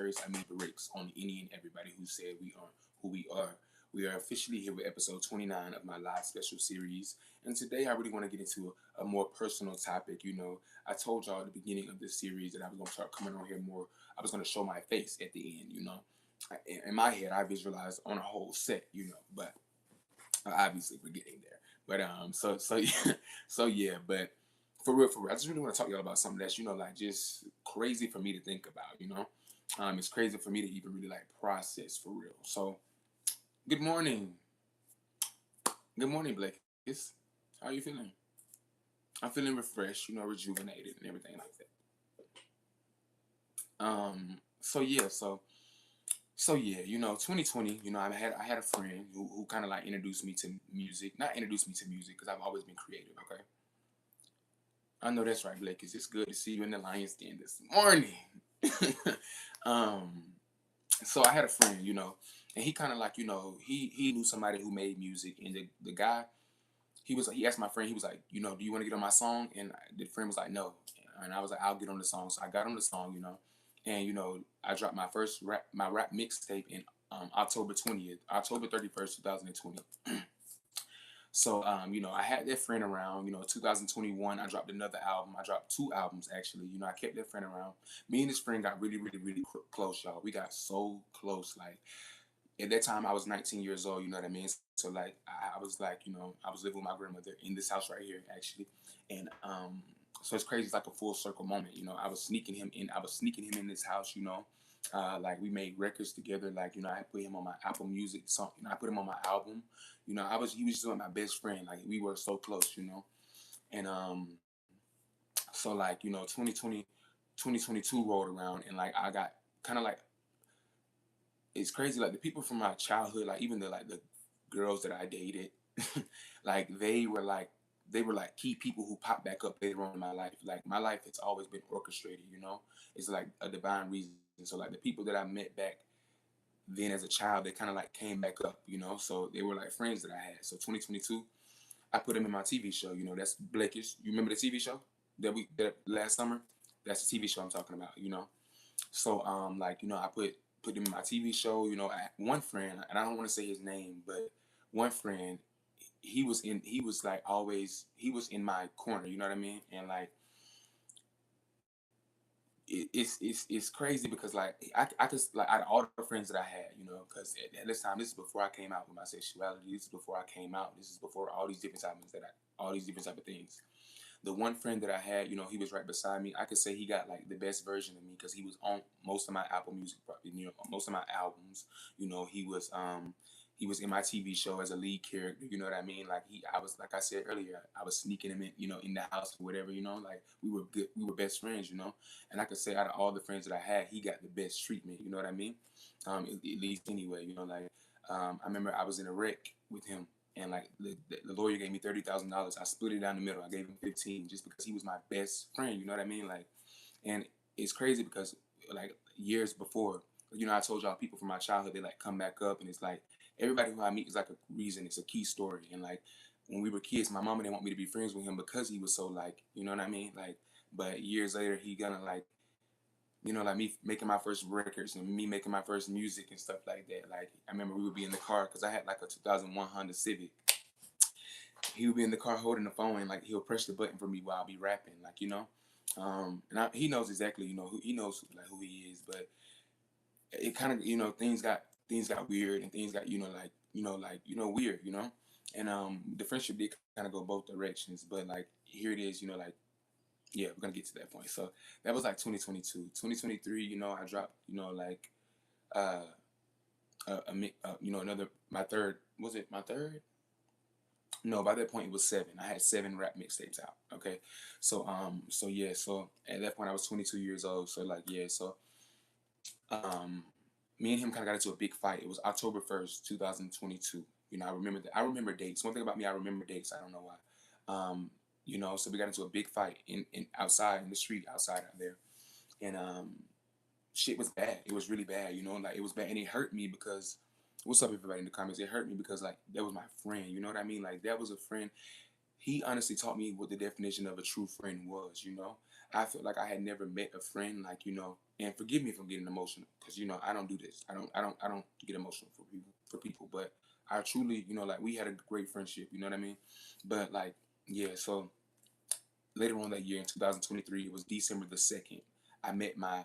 first, I mean bricks on any and everybody who said we are who we are. We are officially here with episode 29 of my live special series. And today I really want to get into a more personal topic. I told y'all at the beginning of this series that I was going to start coming on here more. I was going to show my face at the end. In my head, I visualized on a whole set, but obviously we're getting there. But yeah, so yeah, but for real, I just really want to talk to y'all about something that's like just crazy for me to think about. It's crazy for me to even really like process for real. So good morning, Blakis. How are you feeling? I'm feeling refreshed, rejuvenated and everything like that. So yeah, so yeah, 2020, I had a friend who kind of like introduced me to music. Not introduced me to music because I've always been creative. Okay, I know that's right, Blake. It's good to see you in the lion's den this morning. um, so I had a friend, and he kind of like, he knew somebody who made music, and the guy, he asked my friend, he was like, do you want to get on my song? And the friend was like, no, and I was like, I'll get on the song. So I got on the song, and I dropped my first my rap mixtape in October 31st, 2020. So, I had that friend around, 2021, I dropped another album. I dropped two albums, actually. I kept that friend around. Me and this friend got really, really, really close, y'all. We got so close. Like, at that time, I was 19 years old, you know what I mean? So, like, I was like, I was living with my grandmother in this house right here, actually. And, so it's crazy. It's like a full circle moment, I was sneaking him in this house, like we made records together. Like, I put him on my Apple Music song. I put him on my album. He was just my best friend. Like we were so close, And so like, 2022 rolled around, and like I got kind of like, it's crazy. Like the people from my childhood, like even the girls that I dated, like they were like key people who popped back up later on in my life. Like my life has always been orchestrated, It's like a divine reason. So like the people that I met back then as a child, they kind of like came back up, So they were like friends that I had. So 2022, I put them in my TV show. That's Blakish. You remember the TV show that last summer? That's the TV show I'm talking about. So like I put them in my TV show. One friend, and I don't want to say his name, but one friend, he was in my corner. You know what I mean? And like it's crazy because like I just like out of all the friends that I had, because at this time, this is before I came out with my sexuality. This is before I came out. This is before all these different all these different type of things. The one friend that I had, he was right beside me. I could say he got like the best version of me because he was on most of my Apple Music, most of my albums. He was in my TV show as a lead character. You know what I mean? Like I was, like I said earlier, I was sneaking him in, in the house or whatever. Like we were good, we were best friends. And I could say out of all the friends that I had, he got the best treatment. You know what I mean? At least anyway. Like I remember I was in a wreck with him, and like the lawyer gave me $30,000. I split it down the middle. I gave him 15 just because he was my best friend. You know what I mean? Like, and it's crazy because like years before, I told y'all people from my childhood, they like come back up, and it's like everybody who I meet is like a reason. It's a key story. And like when we were kids, my mama didn't want me to be friends with him because he was so like, you know what I mean? Like, but years later, he gonna like, like me making my first records and me making my first music and stuff like that. Like I remember we would be in the car because I had like a 2001 Honda Civic. He would be in the car holding the phone, and like he'll press the button for me while I'll be rapping, like he knows exactly, he knows like who he is, but it kind of things got weird, and things got weird, and the friendship did kind of go both directions, but like here it is, like yeah, we're gonna get to that point. So that was like 2022. 2023, I dropped, like uh another, my third, was it my third? No, by that point it was seven. I had seven rap mixtapes out. Okay. So yeah, so at that point I was 22 years old. So like yeah, so um me and him kind of got into a big fight. It was October 1st, 2022. I remember that. I remember dates. One thing about me, I remember dates. I don't know why. So we got into a big fight in outside in the street outside out there. And shit was bad. It was really bad, like it was bad, and it hurt me because what's up everybody in the comments? It hurt me because like that was my friend, you know what I mean? Like that was a friend. He honestly taught me what the definition of a true friend was, I felt like I had never met a friend like, And forgive me if I'm getting emotional, because you know I don't do this. I don't get emotional for people. But I truly, you know, like we had a great friendship. You know what I mean? But like, yeah. So later on that year in 2023, it was December 2nd. I met my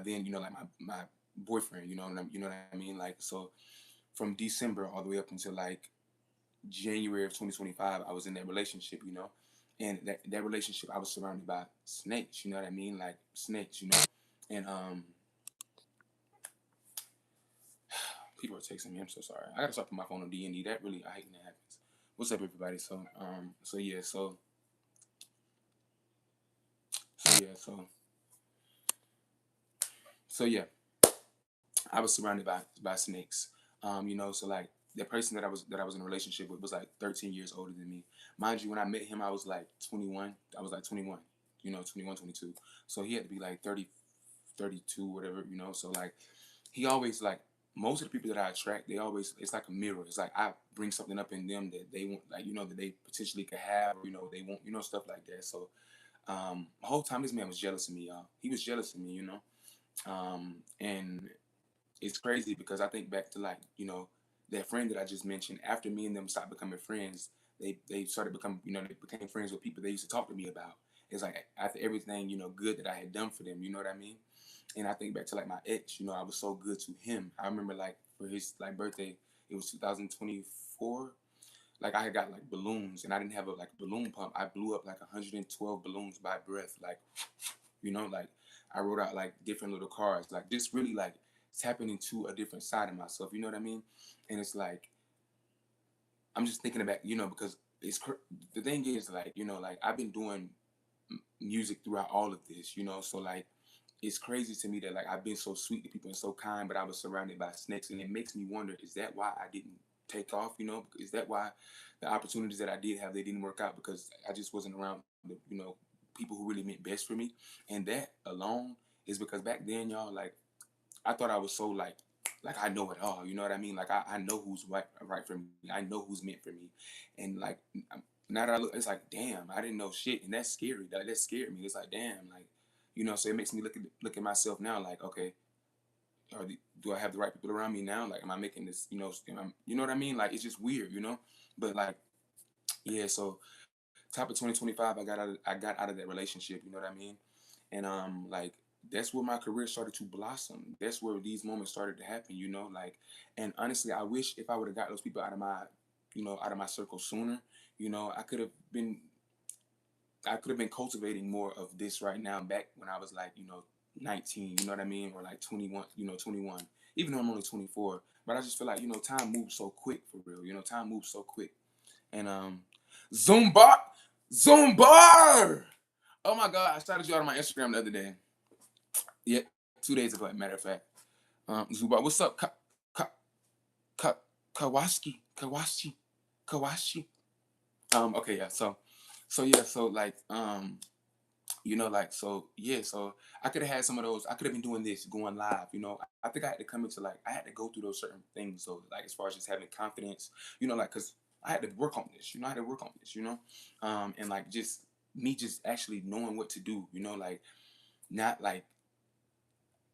then, you know, like my boyfriend. You know what I mean? Like, so from December all the way up until like January of 2025, I was in that relationship, you know. And that relationship, I was surrounded by snakes, you know what I mean? Like snakes, you know. And people are texting me. I'm so sorry. I gotta start putting my phone on D&D. That really, I hate when that happens. What's up, everybody? So yeah, so yeah, so yeah, I was surrounded by snakes. You know, so like the person that I was in a relationship with was like 13 years older than me. Mind you, when I met him, I was like 21. I was like 21, you know, 21, 22. So he had to be like 30, 32, whatever, you know. So like he always like most of the people that I attract, they always, it's like a mirror. It's like I bring something up in them that they want, like, you know, that they potentially could have, or, you know, they want, you know, stuff like that. So the whole time this man was jealous of me, y'all. He was jealous of me, you know. And it's crazy because I think back to, like, you know, that friend that I just mentioned. After me and them stopped becoming friends, they started becoming, you know, they became friends with people they used to talk to me about. It's like after everything, you know, good that I had done for them, you know what I mean? And I think back to like my ex, you know, I was so good to him. I remember like for his like birthday, it was 2024. Like I had got like balloons, and I didn't have a like balloon pump. I blew up like 112 balloons by breath, like, you know, like I wrote out like different little cards, like just really like tapping into a different side of myself. You know what I mean? And it's like I'm just thinking about, you know, because the thing is, like, you know, like I've been doing music throughout all of this, you know. So like it's crazy to me that like I've been so sweet to people and so kind, but I was surrounded by snakes, and it makes me wonder: is that why I didn't take off? You know, is that why the opportunities that I did have, they didn't work out, because I just wasn't around the, you know, people who really meant best for me? And that alone is because back then, y'all, like I thought I was so like I know it all. You know what I mean? Like I know who's right for me. I know who's meant for me. And like now that I look, it's like, damn, I didn't know shit, and that's scary. That scared me. It's like, damn, like, you know. So it makes me look at myself now, like, okay, do I have the right people around me now? Like, am I making this? You know, you know what I mean? Like, it's just weird, you know. But like, yeah. So top of 2025, I got out of that relationship. You know what I mean? And like that's where my career started to blossom. That's where these moments started to happen. You know, like, and honestly, I wish if I would have got those people out of my, you know, out of my circle sooner. You know, I could have been cultivating more of this right now back when I was like, you know, 19, you know what I mean? Or like 21, you know, 21. Even though I'm only 24. But I just feel like, you know, time moves so quick, for real. You know, time moves so quick. And Zumba Zumbar! Oh my god, I started you out on my Instagram the other day. Yeah, 2 days ago, matter of fact. Zumba, what's up? Ka, Ka, Kawaski. Kawashi. Kawashi. Okay, yeah, so yeah, so like you know, like, so yeah, so I could have had some of those. I could have been doing this, going live, you know. I think I had to come into, like, I had to go through those certain things. So like as far as just having confidence, you know, like, because I had to work on this, you know. I had to work on this, you know. And like just me just actually knowing what to do, you know, like not like,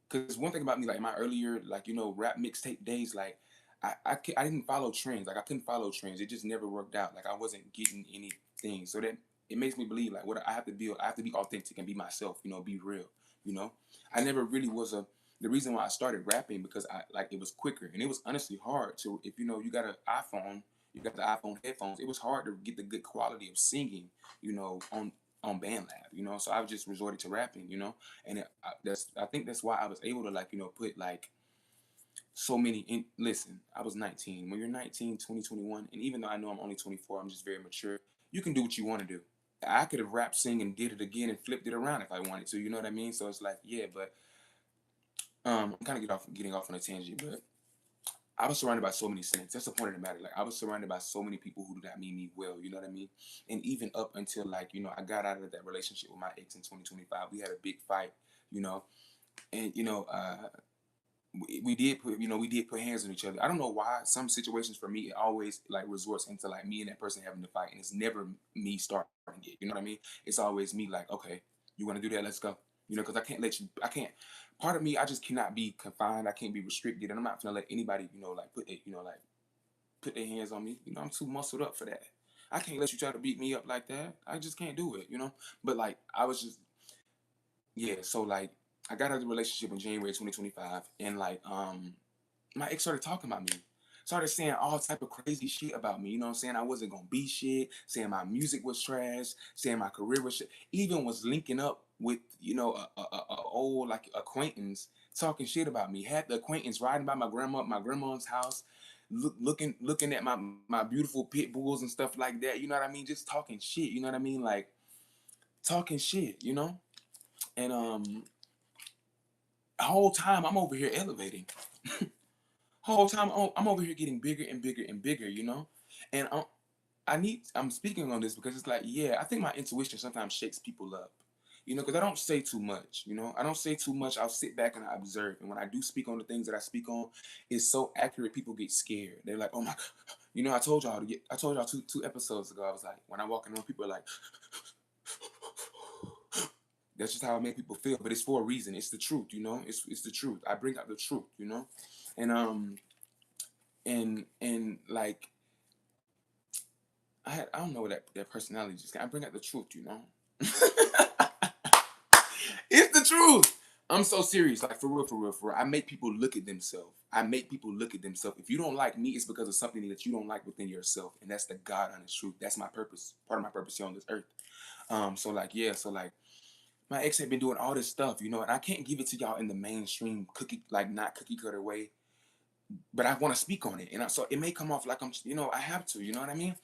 because one thing about me, like my earlier, like, you know, rap mixtape days, like I didn't follow trends. Like I couldn't follow trends. It just never worked out. Like I wasn't getting anything. So that it makes me believe like what I have to be. I have to be authentic and be myself. You know, be real. You know, I never really was a. The reason why I started rapping, because I like it was quicker, and it was honestly hard to, if you know, you got an iPhone, you got the iPhone headphones. It was hard to get the good quality of singing, you know, on BandLab, you know. So I just resorted to rapping, you know. And I think that's why I was able to, like, you know, put like so many in. Listen, I was 19. When you're 19, 20, 21, and even though I know I'm only 24, I'm just very mature. You can do what you want to do. I could have rap, sing, and did it again and flipped it around if I wanted to. You know what I mean? So it's like, yeah, but I'm kind of getting off on a tangent, but I was surrounded by so many saints. That's the point of the matter. Like I was surrounded by so many people who did not mean me well. You know what I mean? And even up until, like, you know, I got out of that relationship with my ex in 2025. We had a big fight. You know, and you know, we did put hands on each other. I don't know why. Some situations for me, it always like resorts into like me and that person having to fight, and it's never me starting it. You know what I mean? It's always me like, okay, you want to do that? Let's go. You know, because I can't let you. I can't. Part of me, I just cannot be confined. I can't be restricted, and I'm not gonna let anybody, you know, like put their hands on me. You know, I'm too muscled up for that. I can't let you try to beat me up like that. I just can't do it. You know. But like, I was just yeah. So like, I got out of the relationship in January 2025, and like, my ex started talking about me. Started saying all type of crazy shit about me. You know what I'm saying? I wasn't gonna be shit. Saying my music was trash. Saying my career was shit. Even was linking up with, you know, a old like acquaintance talking shit about me. Had the acquaintance riding by my grandma's house, looking at my beautiful pit bulls and stuff like that. You know what I mean? Just talking shit. You know what I mean? Like talking shit. You know? And the whole time I'm over here elevating. Whole time I'm over here getting bigger and bigger and bigger, you know. And I'm speaking on this because it's like, yeah, I think my intuition sometimes shakes people up, you know, because I don't say too much, you know. I don't say too much. I'll sit back and I observe, and when I do speak on the things that I speak on, it's so accurate. People get scared. They're like, oh my god, you know. I told y'all two episodes ago. I was like, when I walk in the room, people are like, that's just how I make people feel. But it's for a reason. It's the truth, you know. It's the truth. I bring out the truth, you know, and and like I don't know what that personality just got. I bring out the truth, you know. It's the truth. I'm so serious, like for real, for real, for real. I make people look at themselves. I make people look at themselves. If you don't like me, it's because of something that you don't like within yourself, and that's the God honest truth. That's my purpose. Part of my purpose here on this earth. So like yeah, so like my ex had been doing all this stuff, you know, and I can't give it to y'all in the mainstream cookie, like not cookie cutter way, but I want to speak on it, and so it may come off like I'm, you know, I have to, you know what I mean?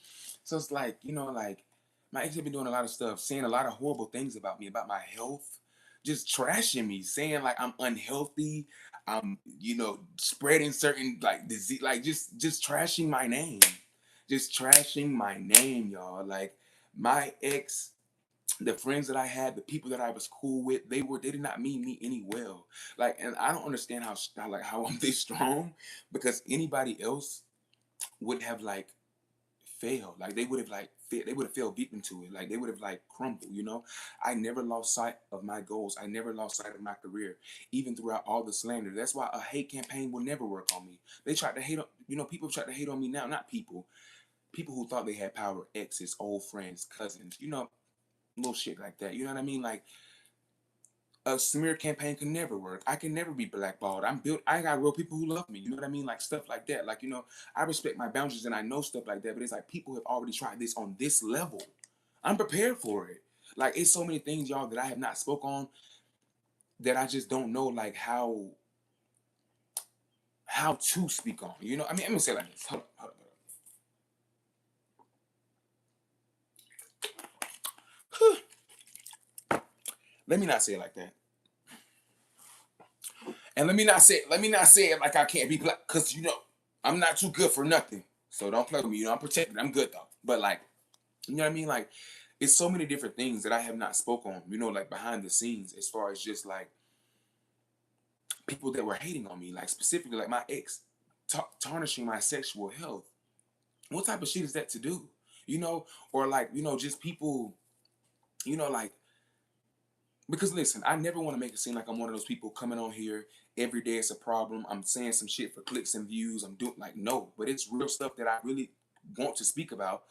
So it's like, you know, like my ex had been doing a lot of stuff, saying a lot of horrible things about me, about my health, just trashing me, saying like I'm unhealthy, I'm, you know, spreading certain like disease, like just trashing my name, just trashing my name, y'all. Like my ex, the friends that I had, the people that I was cool with, they did not mean me any well. Like, and I don't understand how I'm this strong, because anybody else would have like failed. Like they would have like they would have fell deep into it. Like they would have like crumbled. You know, I never lost sight of my goals. I never lost sight of my career, even throughout all the slander. That's why a hate campaign will never work on me. They tried to hate on, you know, people try to hate on me now. Not people. People who thought they had power, exes, old friends, cousins. You know, little shit like that. You know what I mean? Like a smear campaign can never work. I can never be blackballed. I'm built. I got real people who love me. You know what I mean? Like stuff like that. Like, you know, I respect my boundaries and I know stuff like that. But it's like people have already tried this on this level. I'm prepared for it. Like it's so many things, y'all, that I have not spoke on, that I just don't know like how to speak on. You know? I mean, I'm gonna say it like this. Hold on. Let me not say it like that. And let me not say it like I can't be black, cause you know I'm not too good for nothing. So don't play with me. You know I'm protected. I'm good though. But like, you know what I mean? Like, it's so many different things that I have not spoke on. You know, like behind the scenes, as far as just like people that were hating on me, like specifically like my ex, tarnishing my sexual health. What type of shit is that to do? You know, or like, you know, just people, you know, like, because listen, I never want to make it seem like I'm one of those people coming on here every day. It's a problem. I'm saying some shit for clicks and views. I'm doing like no, but it's real stuff that I really want to speak about.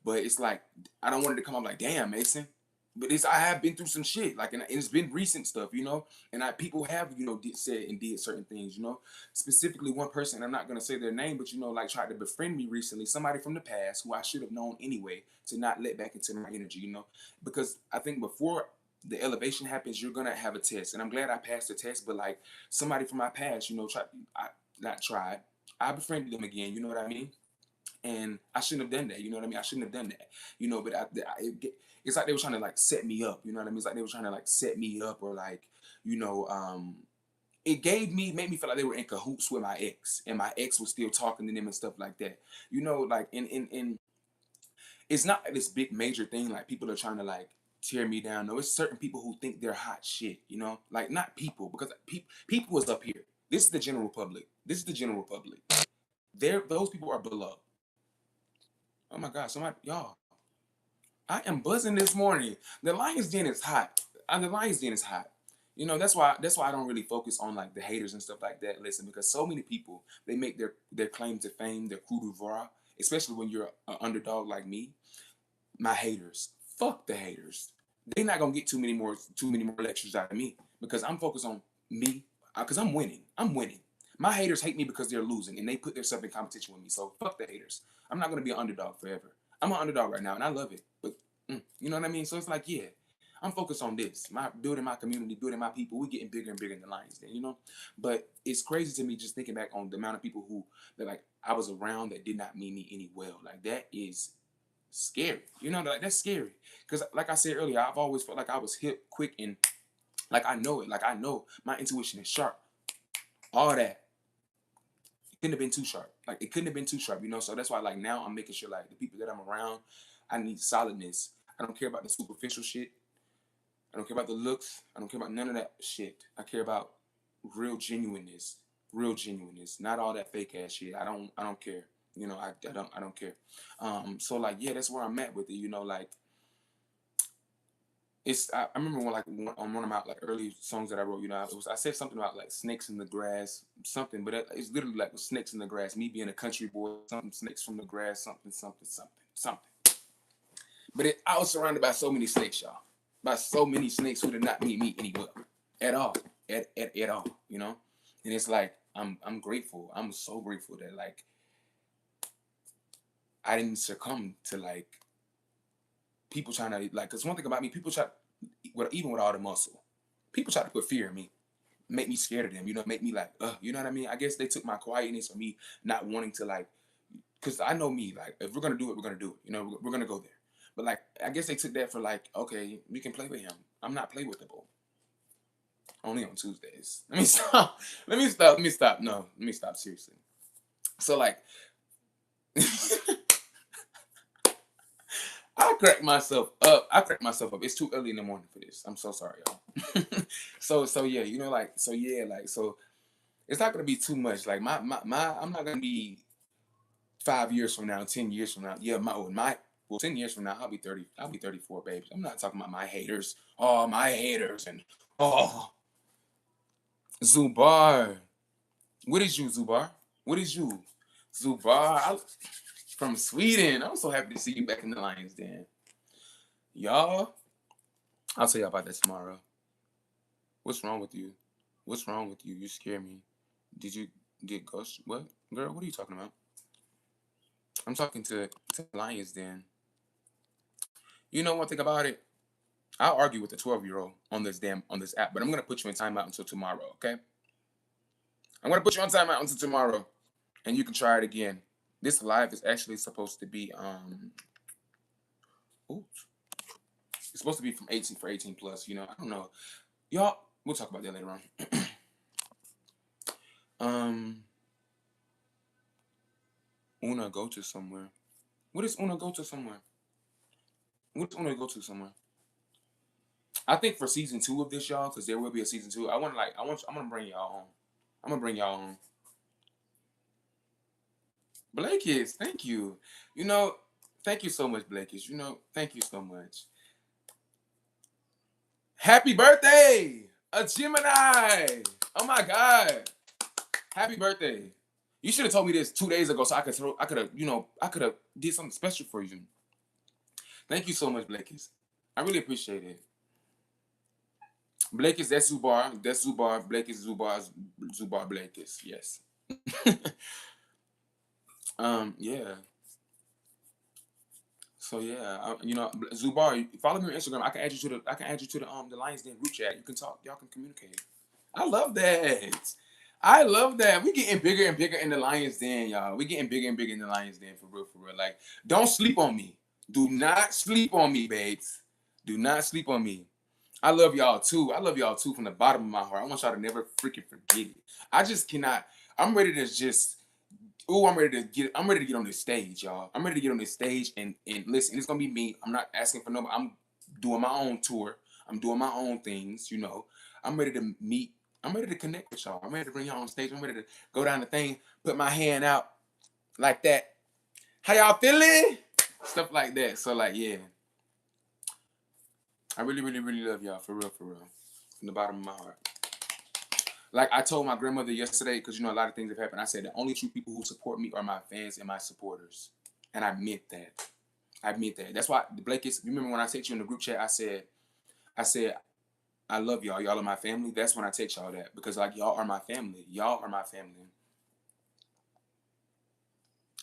But it's like I don't want it to come up like, damn, Mason. But I have been through some shit, like, and it's been recent stuff, you know. And people have, you know, said and did certain things, you know. Specifically, one person, I'm not gonna say their name, but you know, like tried to befriend me recently. Somebody from the past who I should have known anyway to not let back into my energy, you know. Because I think before the elevation happens, you're gonna have a test, and I'm glad I passed the test. But like somebody from my past, you know, I befriended them again. You know what I mean? And I shouldn't have done that. You know what I mean? I shouldn't have done that. You know, but it's like they were trying to like set me up. You know what I mean? It's like they were trying to like set me up, or like, you know, it made me feel like they were in cahoots with my ex, and my ex was still talking to them and stuff like that. You know, like in it's not this big major thing like people are trying to like tear me down. No, it's certain people who think they're hot shit. You know, like not people, because people is up here. This is the general public. This is the general public. Those people are below. Oh my God, somebody, y'all. I am buzzing this morning. The Lions Den is hot. The Lions Den is hot. You know, that's why I don't really focus on like the haters and stuff like that. Listen, because so many people, they make their claim to fame, their coup de voir, especially when you're an underdog like me. My haters, fuck the haters. They not gonna get too many more lectures out of me because I'm focused on me because I'm winning. I'm winning. My haters hate me because they're losing and they put themselves in competition with me. So fuck the haters. I'm not gonna be an underdog forever. I'm an underdog right now and I love it. But you know what I mean? So it's like, yeah, I'm focused on this. My building my community, building my people. We're getting bigger and bigger in the Lions Den, you know? But it's crazy to me just thinking back on the amount of people who that like I was around that did not mean me any well. Like that is scary. You know, like that's scary. Because like I said earlier, I've always felt like I was hip, quick, and like I know it. Like I know my intuition is sharp. All that. It couldn't have been too sharp. Like it couldn't have been too sharp, you know. So that's why like now I'm making sure like the people that I'm around, I need solidness. I don't care about the superficial shit. I don't care about the looks. I don't care about none of that shit. I care about real genuineness. Real genuineness. Not all that fake ass shit. I don't care. You know, I don't care. So like yeah, that's where I'm at with it, you know, like I remember when like on one of my like early songs that I wrote, you know, I said something about like snakes in the grass, something, but it's literally like with snakes in the grass. Me being a country boy, something snakes from the grass, something, something, something, something. But I was surrounded by so many snakes, y'all, by so many snakes who did not meet me anywhere at all, at all, you know. And it's like I'm grateful. I'm so grateful that like I didn't succumb to like people trying to like. Cause one thing about me, people try, even with all the muscle, people try to put fear in me, make me scared of them. You know, make me like, you know what I mean? I guess they took my quietness or me not wanting to like, cause I know me. Like, if we're gonna do it, we're gonna do it. You know, we're gonna go there. But like, I guess they took that for like, okay, we can play with him. I'm not play with the bull. Only on Tuesdays. Let me stop. Let me stop. Let me stop. No, let me stop. Seriously. So like. I crack myself up. I crack myself up. It's too early in the morning for this. I'm so sorry, y'all. So yeah, you know, like so yeah, like so it's not gonna be too much. Like my I'm not gonna be 5 years from now, 10 years from now. Yeah, my well 10 years from now, I'll be 30, I'll be 34, baby. I'm not talking about my haters. Oh, my haters and oh Zubar. What is you, Zubar? What is you? Zubar from Sweden. I'm so happy to see you back in the Lions Den. Y'all, I'll tell you about that tomorrow. What's wrong with you? What's wrong with you? You scare me. Did you get ghost? What? Girl, what are you talking about? I'm talking to Lions Den. You know one thing about it? I'll argue with the 12-year-old on this app, but I'm gonna put you in timeout until tomorrow, okay? I'm gonna put you on timeout until tomorrow. And you can try it again. This live is actually supposed to be ooh, it's supposed to be from 18 for 18 plus, you know. I don't know. Y'all, we'll talk about that later on. um Una go to somewhere. What is Una go to somewhere? What's Una go to somewhere? I think for season 2 of this, y'all, because there will be a season 2. I'm gonna bring y'all on. I'm gonna bring y'all on. Blakis, thank you. You know, thank you so much, Blakis. You know, thank you so much. Happy birthday, a Gemini! Oh my God, happy birthday! You should have told me this 2 days ago, so I could have did something special for you. Thank you so much, Blakis. I really appreciate it. Blakis, that's Zubar. That's Zubar. Blakis, Zubar, Blakis. Yes. Yeah. So yeah, you know, Zubar, follow me on Instagram. I can add you to the Lions Den group chat. You can talk. Y'all can communicate. I love that. I love that. We getting bigger and bigger in the Lions Den, y'all. We getting bigger and bigger in the Lions Den for real, for real. Like, don't sleep on me. Do not sleep on me, babes. Do not sleep on me. I love y'all too. I love y'all too from the bottom of my heart. I want y'all to never freaking forget it. I just cannot. I'm ready to just. Ooh, I'm ready to get on this stage, y'all. I'm ready to get on this stage and listen. It's gonna be me. I'm not asking for nobody. I'm doing my own tour. I'm doing my own things. You know. I'm ready to meet. I'm ready to connect with y'all. I'm ready to bring y'all on stage. I'm ready to go down the thing, put my hand out like that. How y'all feeling? Stuff like that. So like, yeah. I really, really, really love y'all for real, for real. from the bottom of my heart. Like I told my grandmother yesterday, because you know a lot of things have happened. I said the only true people who support me are my fans and my supporters, and I meant that. I meant that. That's why the Blake is. Remember when I text you in the group chat? I said, I love y'all. Y'all are my family. That's when I text y'all that because like y'all are my family. Y'all are my family.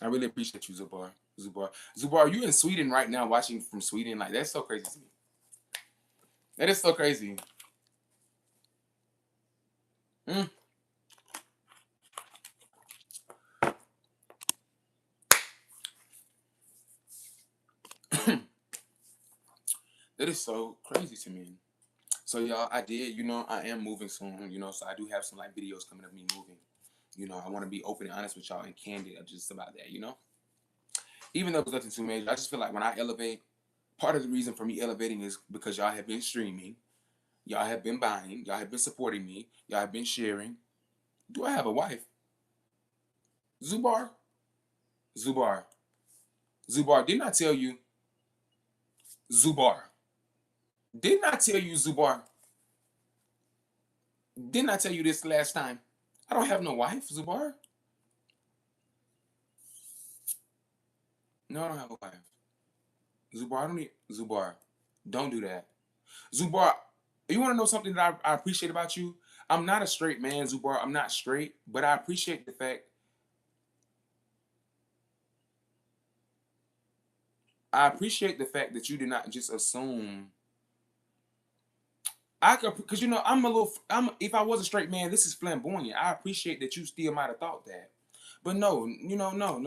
I really appreciate you, Zubar. Zubar, are you in Sweden right now watching from Sweden? Like that's so crazy to me. That is so crazy. Mm. That is so crazy to me. So y'all, I did, you know, I am moving soon, you know, so I do have some like videos coming of me moving. You know, I want to be open and honest with y'all and candid just about that, you know. Even though it's nothing too major, I just feel like when I elevate, part of the reason for me elevating is because y'all have been streaming, y'all have been buying, y'all have been supporting me, y'all have been sharing. Do I have a wife? Zubar? Zubar. Zubar, didn't I tell you? Zubar. Didn't I tell you, Zubar? Didn't I tell you this last time? I don't have no wife, Zubar. No, I don't have a wife. Zubar, I don't need Zubar. Don't do that. Zubar, you want to know something that I appreciate about you? I'm not a straight man, Zubar. I'm not straight, but I appreciate the fact. I appreciate the fact that you did not just assume. I could, because you know, I'm a little. I'm. If I was a straight man, this is flamboyant. I appreciate that you still might have thought that, but no, you know, no.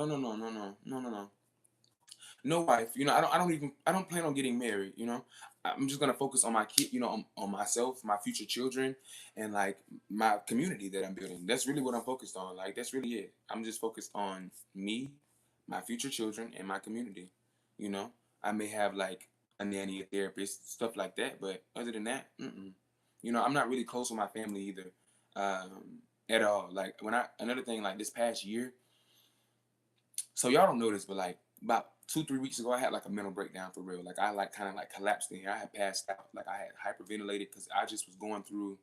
No wife. You know, I don't even. I don't plan on getting married. You know, I'm just gonna focus on my kid. You know, on myself, my future children, and like my community that I'm building. That's really what I'm focused on. Like that's really it. I'm just focused on me, my future children, and my community. You know, I may have like a nanny, a therapist, stuff like that, but other than that, mm-mm. You know, I'm not really close with my family either, at all. Like when I another thing like this past year. So y'all don't know this, but like about 2, 3 weeks ago, I had like a mental breakdown for real. Like I like kind of like collapsed in here. I had passed out. Like I had hyperventilated because I just was going through.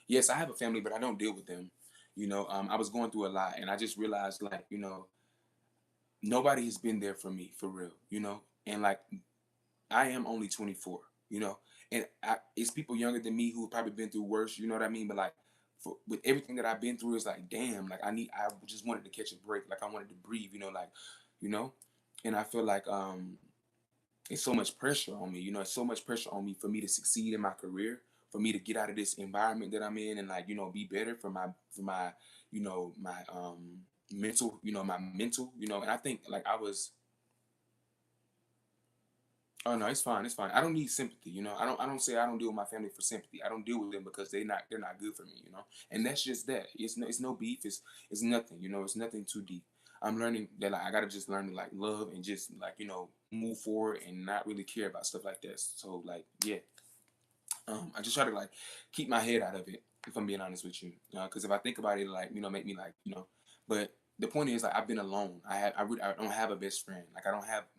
Yes, I have a family, but I don't deal with them. You know, I was going through a lot, and I just realized like you know nobody has been there for me for real. You know, and like I am only 24. You know, and it's people younger than me who have probably been through worse. You know what I mean? But like with everything that I've been through, it's like damn. Like I just wanted to catch a break. Like I wanted to breathe. You know, like you know, and I feel like it's so much pressure on me. You know, it's so much pressure on me for me to succeed in my career, for me to get out of this environment that I'm in, and like you know be better for my you know my mental my mental and I think like I was. Oh no, it's fine. It's fine. I don't need sympathy. You know, I don't say I don't deal with my family for sympathy. I don't deal with them because they're not good for me. You know, and that's just that. It's no beef. It's nothing. You know, it's nothing too deep. I'm learning that like I gotta just learn to like love and just like move forward and not really care about stuff like that. So like yeah, I just try to like keep my head out of it. If I'm being honest with you, because if I think about it, like make me like But the point is like I've been alone. I don't have a best friend. Like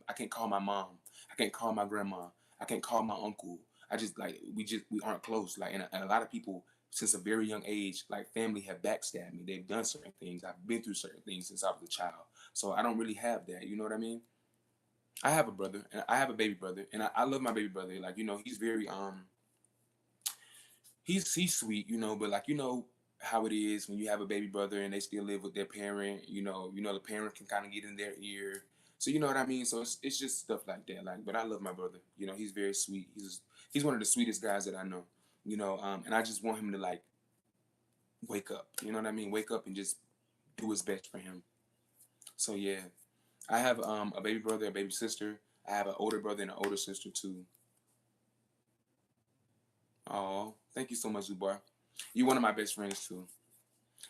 I can't call my mom. I can't call my grandma. I can't call my uncle. I just like we aren't close. Like and a lot of people since a very young age, like family have backstabbed me. They've done certain things. I've been through certain things since I was a child. So I don't really have that. You know what I mean? I have a brother and I have a baby brother and I love my baby brother. Like he's very he's sweet, but like how it is when you have a baby brother and they still live with their parent. The parent can kind of get in their ear. So you know what I mean. So it's just stuff like that. Like, but I love my brother. He's very sweet. He's one of the sweetest guys that I know. And I just want him to like wake up. You know what I mean? Wake up and just do his best for him. So yeah, I have a baby brother, a baby sister. I have an older brother and an older sister too. Oh, thank you so much, Zubar. You're one of my best friends too.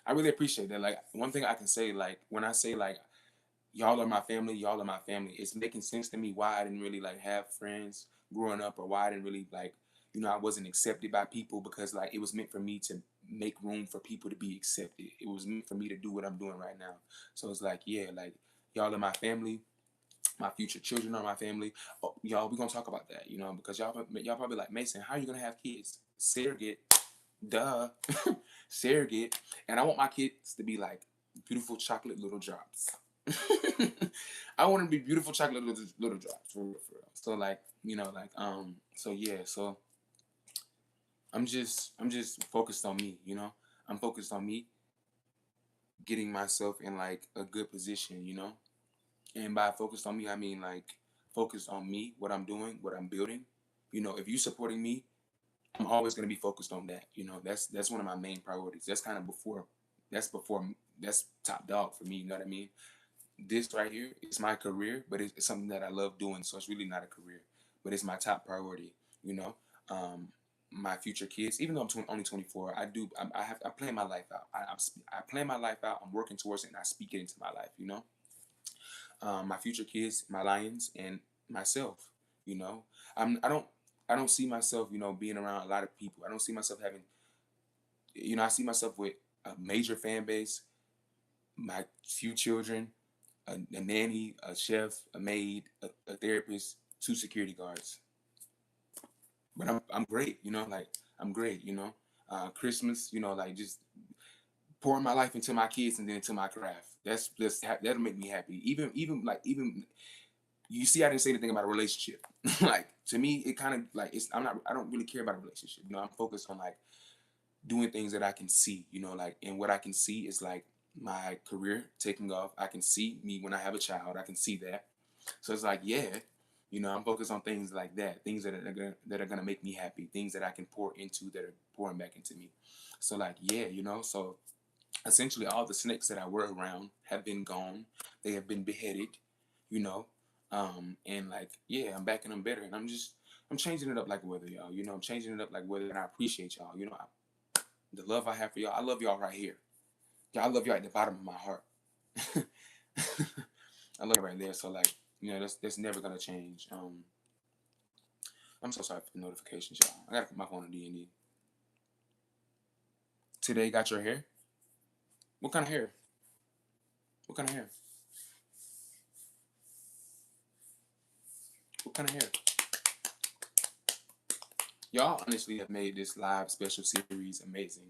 I really appreciate that. Like one thing I can say, like when I say like y'all are my family, it's making sense to me why I didn't really like have friends growing up or why I didn't really like, I wasn't accepted by people because like it was meant for me to make room for people to be accepted. It was meant for me to do what I'm doing right now. So it's like, yeah, like y'all are my family. My future children are my family. Oh, y'all, we're gonna talk about that, because y'all probably like Mason. How are you gonna have kids? surrogate, duh, surrogate, and I want my kids to be like beautiful chocolate little drops. I want them to be beautiful chocolate little drops for real, for real. So like, like so yeah, so I'm just focused on me, I'm focused on me getting myself in like a good position, and by focused on me, I mean like focused on me, what I'm doing, what I'm building. If you supporting me, I'm always gonna be focused on that. That's one of my main priorities. That's kind of before that's top dog for me. You know what I mean? This right here is my career, but it's something that I love doing. So it's really not a career, but it's my top priority. You know, um, my future kids. Even though only 24, I plan my life out. I plan my life out. I'm working towards it, and I speak it into my life. My future kids, my lions, and myself. You know, I don't see myself, being around a lot of people. I don't see myself having, I see myself with a major fan base, my few children, a nanny, a chef, a maid, a therapist, two security guards. But I'm great, like I'm great, Christmas, like just pouring my life into my kids and then into my craft. That'll make me happy. Even you see, I didn't say anything about a relationship. Like to me, it kind of like I don't really care about a relationship. I'm focused on like doing things that I can see. Like and what I can see is like my career taking off. I can see me when I have a child. I can see that. So it's like yeah, I'm focused on things like that, things that are gonna make me happy, things that I can pour into that are pouring back into me. So like yeah, so essentially all the snakes that I were around have been gone. They have been beheaded, you know. And like, yeah, I'm back and I'm better. And I'm changing it up like weather, y'all. I'm changing it up like weather, and I appreciate y'all. The love I have for y'all, I love y'all right here. Yeah, I love y'all at the bottom of my heart. I love it right there. So like, that's never gonna change. I'm so sorry for the notifications, y'all. I gotta put my phone on D&D. Today got your hair? What kind of hair? What kind of hair? What kind of hair? Y'all honestly have made this live special series amazing,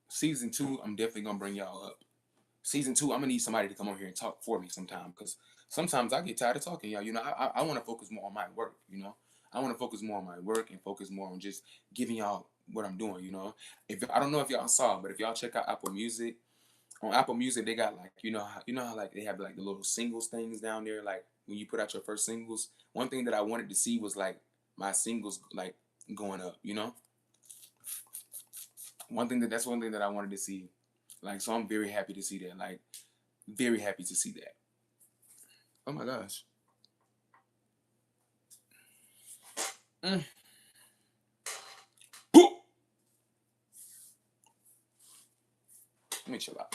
Season 2, I'm definitely gonna bring y'all up. Season 2, I'm gonna need somebody to come over here and talk for me sometime, because sometimes I get tired of talking, y'all. I want to focus more on my work, I want to focus more on my work and focus more on just giving y'all what I'm doing, If I don't know if y'all saw, but if y'all check out Apple Music, on Apple Music they got like how like they have like the little singles things down there, like when you put out your first singles. One thing that I wanted to see was like my singles like going up, that's one thing that I wanted to see. Like so I'm very happy to see that. Like very happy to see that. Oh my gosh. Mm. Let me chill out.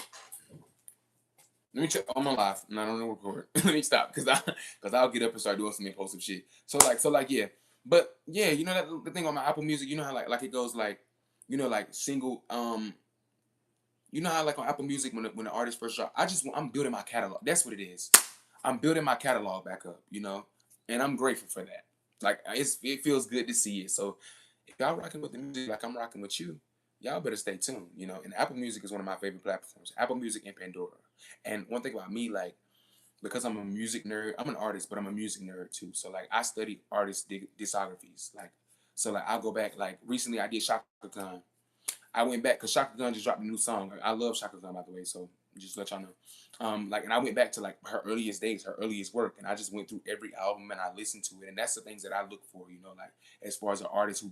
Let me check. I'm on live. And I don't know record. Let me stop because I'll get up and start doing some impulsive shit. So like yeah, but yeah, that the thing on my Apple Music. You know how like it goes like, like single. You know how like on Apple Music when the artist first drop, I'm building my catalog. That's what it is. I'm building my catalog back up. And I'm grateful for that. Like it feels good to see it. So if y'all rocking with the music like I'm rocking with you, y'all better stay tuned. And Apple Music is one of my favorite platforms. Apple Music and Pandora. And one thing about me, like because I'm a music nerd, I'm an artist, but I'm a music nerd too. So like I study artist discographies. Like so like I'll go back. Like recently I did Shaka Khan. I went back because Shaka Khan just dropped a new song. I love Shaka Khan, by the way, so just let y'all know. And I went back to like her earliest days, her earliest work, and I just went through every album and I listened to it, and that's the things that I look for, like as far as an artist who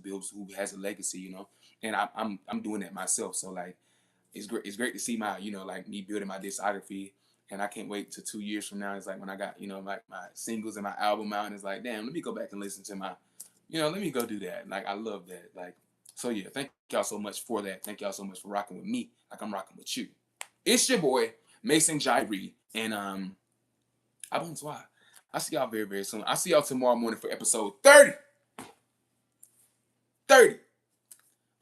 has a legacy, and I'm doing that myself. So like, it's great to see my, like me building my discography, and I can't wait till 2 years from now. It's like when I got, like my singles and my album out, and it's like, damn, let me go back and listen to my, let me go do that. Like I love that, like. So yeah, thank y'all so much for that. Thank y'all so much for rocking with me, like I'm rocking with you. It's your boy Mason Jyree, and I bonsoir. I see y'all very very soon. I see y'all tomorrow morning for episode 30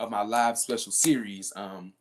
of my live special series. Bye.